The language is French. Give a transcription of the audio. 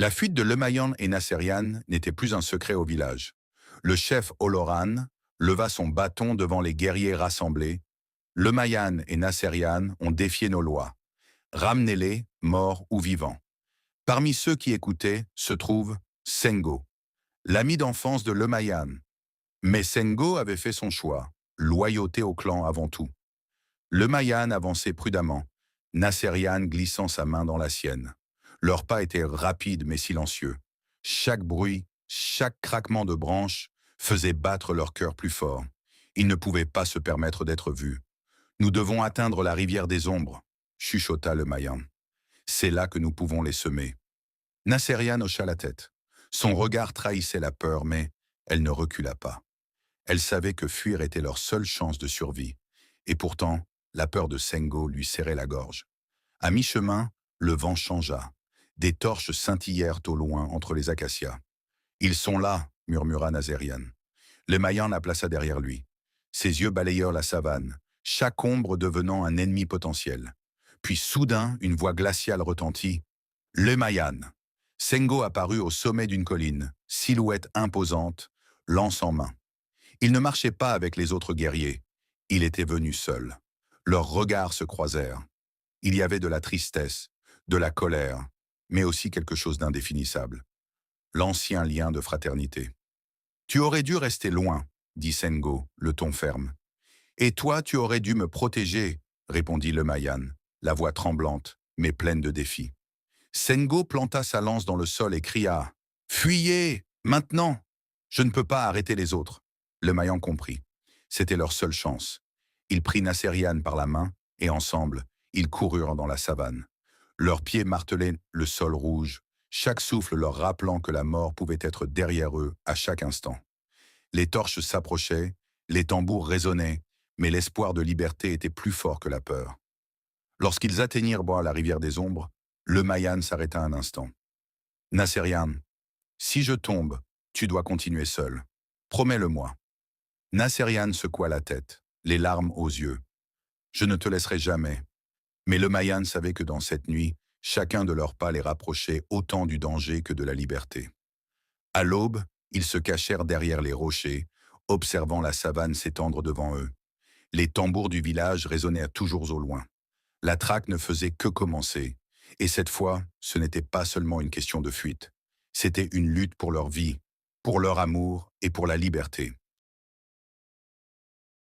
La fuite de Lemayan et Nasserian n'était plus un secret au village. Le chef Oloran leva son bâton devant les guerriers rassemblés. Lemayan et Nasserian ont défié nos lois. Ramenez-les, morts ou vivants. Parmi ceux qui écoutaient se trouve Sengo, l'ami d'enfance de Lemayan. Mais Sengo avait fait son choix, loyauté au clan avant tout. Lemayan avançait prudemment, Nasserian glissant sa main dans la sienne. Leurs pas étaient rapides mais silencieux. Chaque bruit, chaque craquement de branches faisait battre leur cœur plus fort. Ils ne pouvaient pas se permettre d'être vus. Nous devons atteindre la rivière des ombres, chuchota Lemayan. C'est là que nous pouvons les semer. Nasserian hocha la tête. Son regard trahissait la peur, mais elle ne recula pas. Elle savait que fuir était leur seule chance de survie. Et pourtant, la peur de Sengo lui serrait la gorge. À mi-chemin, le vent changea. Des torches scintillèrent au loin entre les acacias. « Ils sont là !» murmura Nasserian. Lemayan la plaça derrière lui. Ses yeux balayèrent la savane, chaque ombre devenant un ennemi potentiel. Puis soudain, une voix glaciale retentit. « Lemayan !» Sengo apparut au sommet d'une colline, silhouette imposante, lance en main. Il ne marchait pas avec les autres guerriers. Il était venu seul. Leurs regards se croisèrent. Il y avait de la tristesse, de la colère, mais aussi quelque chose d'indéfinissable. L'ancien lien de fraternité. « Tu aurais dû rester loin, » dit Sengo, le ton ferme. « Et toi, tu aurais dû me protéger, » répondit Lemayan, la voix tremblante, mais pleine de défi. Sengo planta sa lance dans le sol et cria « Fuyez, maintenant ! Je ne peux pas arrêter les autres. » Lemayan comprit. C'était leur seule chance. Il prit Nasserian par la main et ensemble, ils coururent dans la savane. Leurs pieds martelaient le sol rouge, chaque souffle leur rappelant que la mort pouvait être derrière eux à chaque instant. Les torches s'approchaient, les tambours résonnaient, mais l'espoir de liberté était plus fort que la peur. Lorsqu'ils atteignirent la rivière des ombres, Lemayan s'arrêta un instant. « Nasserian, si je tombe, tu dois continuer seul. Promets-le-moi. » Nasserian secoua la tête, les larmes aux yeux. « Je ne te laisserai jamais. » Mais Lemayan savait que dans cette nuit, chacun de leurs pas les rapprochait autant du danger que de la liberté. À l'aube, ils se cachèrent derrière les rochers, observant la savane s'étendre devant eux. Les tambours du village résonnaient toujours au loin. La traque ne faisait que commencer, et cette fois, ce n'était pas seulement une question de fuite. C'était une lutte pour leur vie, pour leur amour et pour la liberté.